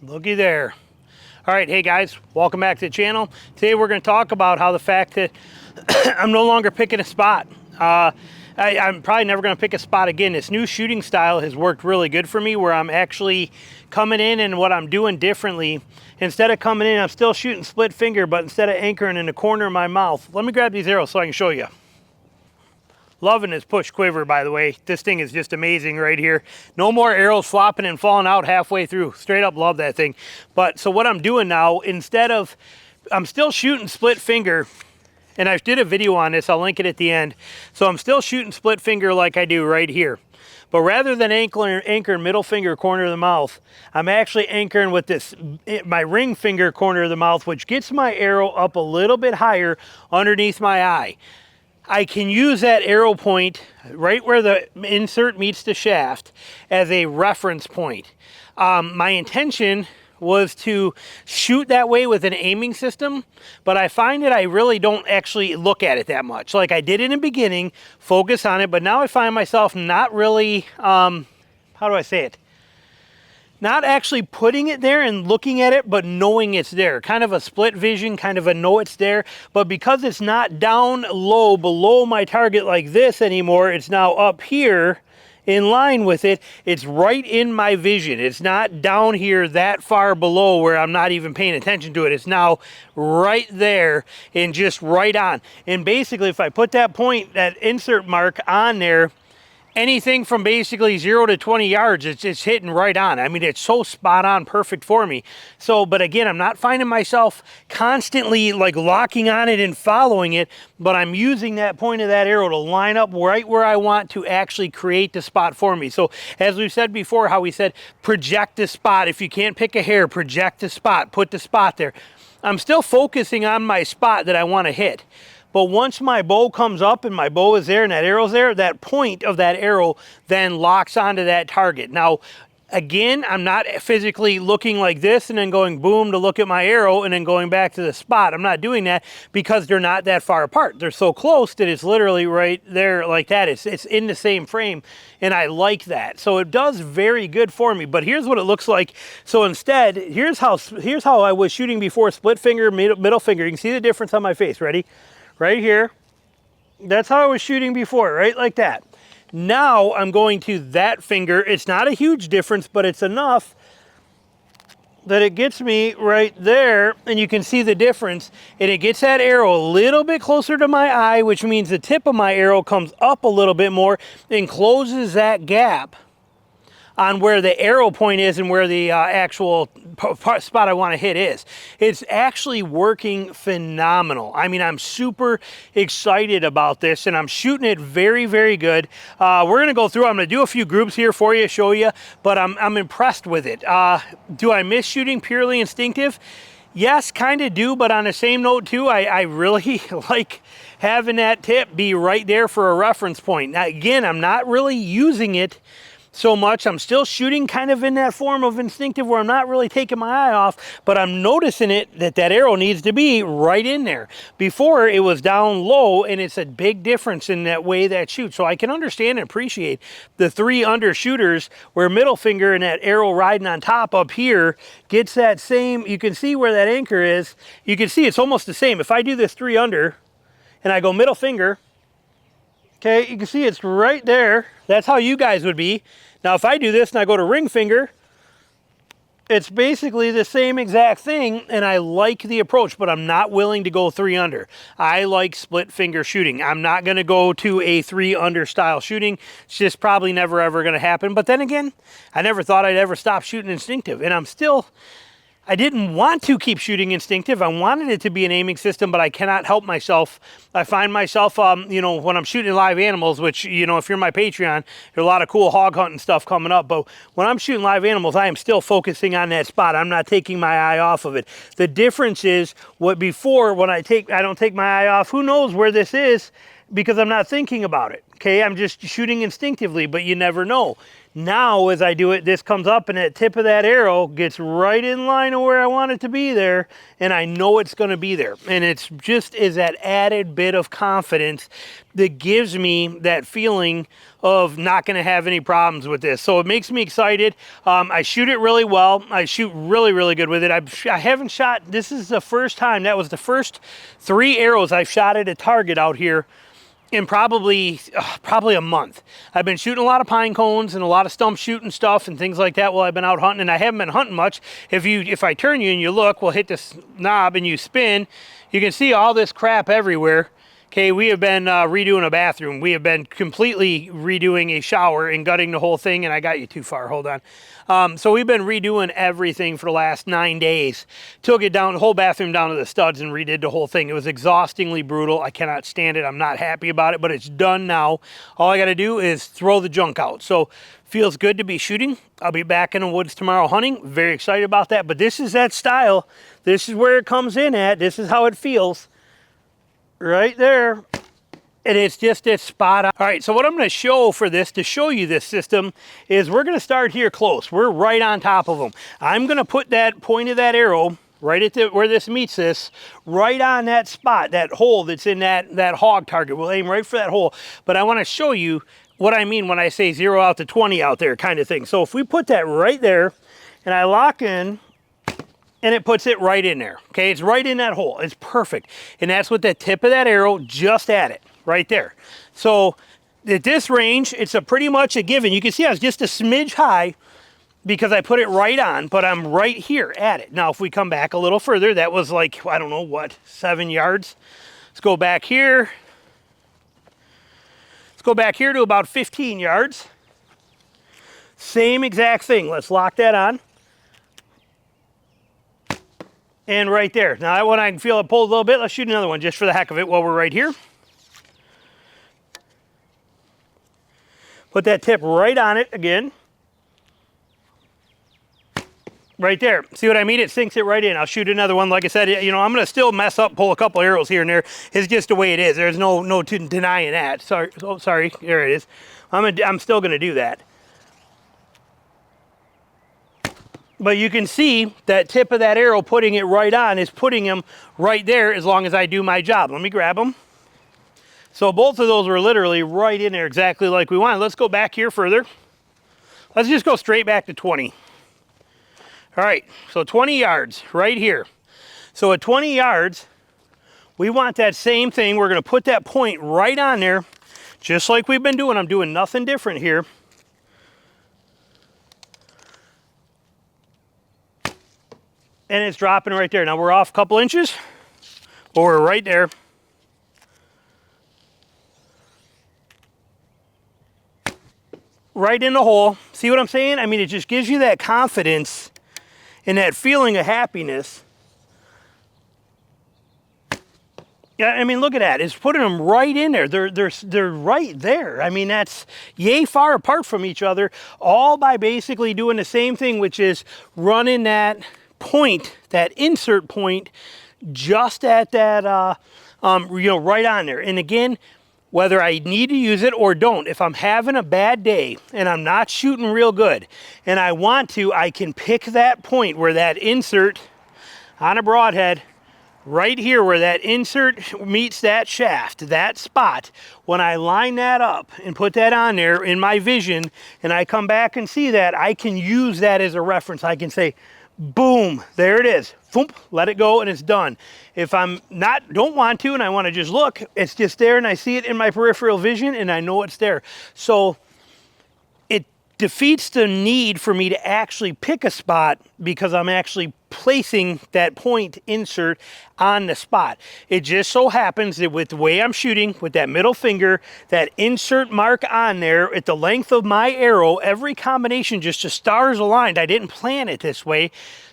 Looky there. All right, hey guys, welcome back to the channel. Today we're going to talk about how the fact that I'm no longer picking a spot. I'm probably never going to pick a spot again. This new shooting style has worked really good for me, where I'm actually coming in, and what I'm doing differently, instead of coming in, I'm still shooting split finger, but instead of anchoring in the corner of my mouth, let me grab these arrows so I can show you. Loving this push quiver, by the way. This thing is just amazing right here. No more arrows flopping and falling out halfway through. Straight up love that thing. But so what I'm doing now, instead of, I'm still shooting split finger, and I did a video on this, I'll link it at the end. So I'm still shooting split finger like I do right here. But rather than anchoring middle finger corner of the mouth, I'm actually anchoring with this, my ring finger corner of the mouth, which gets my arrow up a little bit higher underneath my eye. I can use that arrow point right where the insert meets the shaft as a reference point. My intention was to shoot that way with an aiming system, but I find that I really don't actually look at it that much. Like I did in the beginning, focus on it, but now I find myself not really, how do I say it? Not actually putting it there and looking at it, but knowing it's there. Kind of a split vision, kind of a know it's there. But because it's not down low below my target like this anymore, it's now up here in line with it. It's right in my vision. It's not down here that far below where I'm not even paying attention to it. It's now right there and just right on. And basically, if I put that point, that insert mark on there, anything from basically 0 to 20 yards, it's just hitting right on. I mean, it's so spot on, perfect for me. So, but again, I'm not finding myself constantly like locking on it and following it, but I'm using that point of that arrow to line up right where I want to actually create the spot for me. So as we've said before, how we said, project the spot. If you can't pick a hair, project the spot, put the spot there. I'm still focusing on my spot that I want to hit. But once my bow comes up and my bow is there and that arrow's there, that point of that arrow then locks onto that target. Now, again, I'm not physically looking like this and then going boom to look at my arrow and then going back to the spot. I'm not doing that because they're not that far apart. They're so close that it's literally right there like that. It's in the same frame, and I like that. So it does very good for me. But here's what it looks like. So instead, here's how I was shooting before, split finger, middle finger. You can see the difference on my face. Ready? Right here. That's how I was shooting before, right like that. Now I'm going to that finger. It's not a huge difference, but it's enough that it gets me right there, and you can see the difference, and it gets that arrow a little bit closer to my eye, which means the tip of my arrow comes up a little bit more and closes that gap on where the arrow point is and where the actual spot I want to hit is. It's actually working phenomenal. I mean, I'm super excited about this, and I'm shooting it very, very good. We're going to go through, I'm going to do a few groups here for you, show you, but I'm impressed with it. Do I miss shooting purely instinctive? Yes, kind of do, but on the same note too, I really like having that tip be right there for a reference point. Now, again, I'm not really using it so much. I'm still shooting kind of in that form of instinctive where I'm not really taking my eye off, but I'm noticing it that arrow needs to be right in there. Before it was down low, and it's a big difference in that way that shoots. So I can understand and appreciate the 3 under shooters where middle finger and that arrow riding on top up here gets that same, you can see where that anchor is. You can see it's almost the same. If I do this 3 under and I go middle finger, okay, you can see it's right there. That's how you guys would be. Now, if I do this and I go to ring finger, it's basically the same exact thing, and I like the approach, but I'm not willing to go 3 under. I like split finger shooting. I'm not going to go to a 3 under style shooting. It's just probably never ever going to happen. But then again, I never thought I'd ever stop shooting instinctive, and I didn't want to keep shooting instinctive. I wanted it to be an aiming system, but I cannot help myself. I find myself, you know, when I'm shooting live animals, which, you know, if you're my Patreon, there's a lot of cool hog hunting stuff coming up. But when I'm shooting live animals, I am still focusing on that spot. I'm not taking my eye off of it. The difference is when I don't take my eye off, who knows where this is because I'm not thinking about it. Okay, I'm just shooting instinctively, but you never know. Now, as I do it, this comes up and that tip of that arrow gets right in line of where I want it to be there, and I know it's going to be there. And it's just is that added bit of confidence that gives me that feeling of not going to have any problems with this. So it makes me excited. I shoot it really well. I shoot really, really good with it. I haven't shot, this is the first time, that was the first 3 arrows I've shot at a target out here in probably a month. I've been shooting a lot of pine cones and a lot of stump shooting stuff and things like that while I've been out hunting, and I haven't been hunting much. If I turn you and you look, we'll hit this knob and you spin, you can see all this crap everywhere. Okay, we have been redoing a bathroom. We have been completely redoing a shower and gutting the whole thing, and I got you too far, hold on. So we've been redoing everything for the last 9 days. Took it down, the whole bathroom down to the studs and redid the whole thing. It was exhaustingly brutal. I cannot stand it. I'm not happy about it, but it's done now. All I gotta do is throw the junk out. So feels good to be shooting. I'll be back in the woods tomorrow hunting. Very excited about that, but this is that style. This is where it comes in at. This is how it feels. Right there, and it's just this spot on. All right, so what I'm going to show for this, to show you this system, is we're going to start here close. We're right on top of them. I'm going to put that point of that arrow right at where this meets this, right on that spot, that hole that's in that hog target. We'll aim right for that hole, but I want to show you what I mean when I say 0 out to 20 out there kind of thing. So if we put that right there, and I lock in, and it puts it right in there. Okay, it's right in that hole. It's perfect. And that's with the tip of that arrow just at it, right there. So at this range, it's pretty much a given. You can see I was just a smidge high because I put it right on, but I'm right here at it. Now, if we come back a little further, that was like, I don't know, what, 7 yards? Let's go back here. Let's go back here to about 15 yards. Same exact thing. Let's lock that on. And right there. Now that one I can feel it pull a little bit. Let's shoot another one just for the heck of it while we're right here. Put that tip right on it again. Right there. See what I mean? It sinks it right in. I'll shoot another one. Like I said, you know, I'm going to still mess up, pull a couple arrows here and there. It's just the way it is. There's no denying that. Sorry. Oh, sorry. There it is. I'm still going to do that. But you can see that tip of that arrow putting it right on is putting him right there as long as I do my job. Let me grab them. So both of those were literally right in there exactly like we wanted. Let's go back here further. Let's just go straight back to 20. All right, so 20 yards right here. So at 20 yards, we want that same thing. We're going to put that point right on there, just like we've been doing. I'm doing nothing different here. And it's dropping right there. Now we're off a couple inches, but we're right there. Right in the hole. See what I'm saying? I mean, it just gives you that confidence and that feeling of happiness. Yeah, I mean, look at that. It's putting them right in there. They're right there. I mean, that's yay far apart from each other, all by basically doing the same thing, which is running that point, that insert point, just at that, you know, right on there. And again, whether I need to use it or don't, if I'm having a bad day and I'm not shooting real good and I want to, I can pick that point where that insert on a broadhead, right here where that insert meets that shaft, that spot, when I line that up and put that on there in my vision and I come back and see that, I can use that as a reference. I can say, boom, there it is. Boom, let it go and it's done. If I'm don't want to and I want to just look, it's just there and I see it in my peripheral vision and I know it's there. So it defeats the need for me to actually pick a spot because I'm actually placing that point insert on the spot. It just so happens that with the way I'm shooting, with that middle finger, that insert mark on there at the length of my arrow, every combination just the stars aligned. I didn't plan it this way.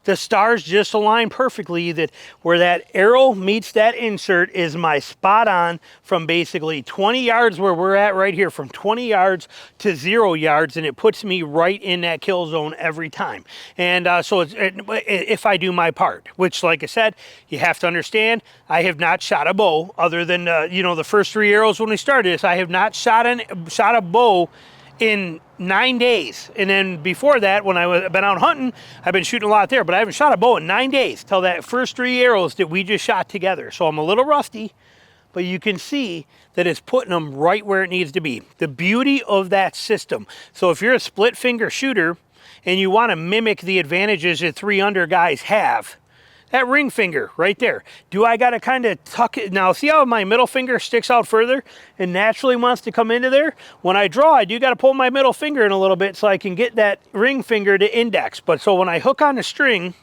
The stars just align perfectly, that where that arrow meets that insert is my spot on from basically 20 yards where we're at right here, from 20 yards to 0 yards, and it puts me right in that kill zone every time. And so if I do my part, which like I said, you have to understand, I have not shot a bow other than, you know, the first 3 arrows when we started this. I have not shot a bow in 9 days. And then before that, when I've been out hunting, I've been shooting a lot there, but I haven't shot a bow in 9 days till that first 3 arrows that we just shot together. So I'm a little rusty, but you can see that it's putting them right where it needs to be. The beauty of that system. So if you're a split finger shooter and you want to mimic the advantages that 3-under guys have, that ring finger right there. Do I got to kind of tuck it? Now, see how my middle finger sticks out further and naturally wants to come into there? When I draw, I do got to pull my middle finger in a little bit so I can get that ring finger to index. But so when I hook on the string,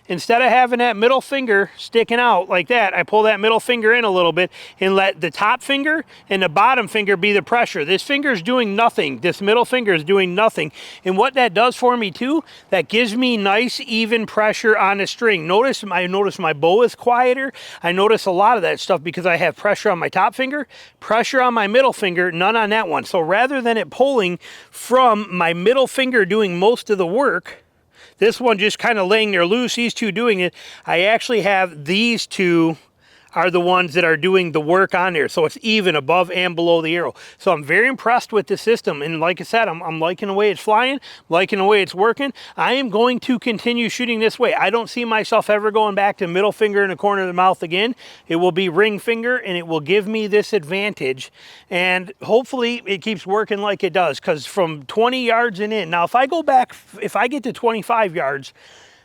instead of having that middle finger sticking out like that, I pull that middle finger in a little bit and let the top finger and the bottom finger be the pressure. This finger is doing nothing. This middle finger is doing nothing. And what that does for me too, that gives me nice even pressure on the string. I notice my bow is quieter. I notice a lot of that stuff because I have pressure on my top finger, pressure on my middle finger, none on that one. So rather than it pulling from my middle finger doing most of the work, this one just kind of laying there loose, these two doing it, I actually have these two are the ones that are doing the work on there. So it's even above and below the arrow. So I'm very impressed with the system. And like I said, I'm liking the way it's flying, liking the way it's working. I am going to continue shooting this way. I don't see myself ever going back to middle finger in the corner of the mouth again. It will be ring finger and it will give me this advantage. And hopefully it keeps working like it does, because from 20 yards and in, now if I go back, if I get to 25 yards,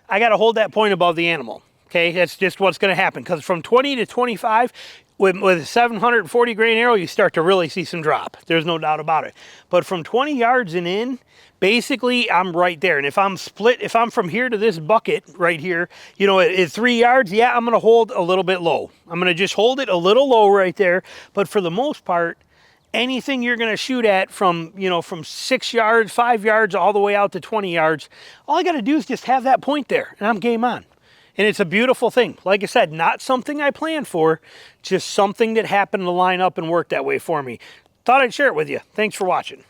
I got to hold that point above the animal. Okay, that's just what's going to happen, because from 20 to 25, with a 740 grain arrow, you start to really see some drop. There's no doubt about it. But from 20 yards and in, basically, I'm right there. And if I'm split, if I'm from here to this bucket right here, you know, at 3 yards, yeah, I'm going to hold a little bit low. I'm going to just hold it a little low right there. But for the most part, anything you're going to shoot at from, you know, from 6 yards, 5 yards, all the way out to 20 yards, all I got to do is just have that point there, and I'm game on. And it's a beautiful thing. Like I said, not something I planned for, just something that happened to line up and work that way for me. Thought I'd share it with you. Thanks for watching.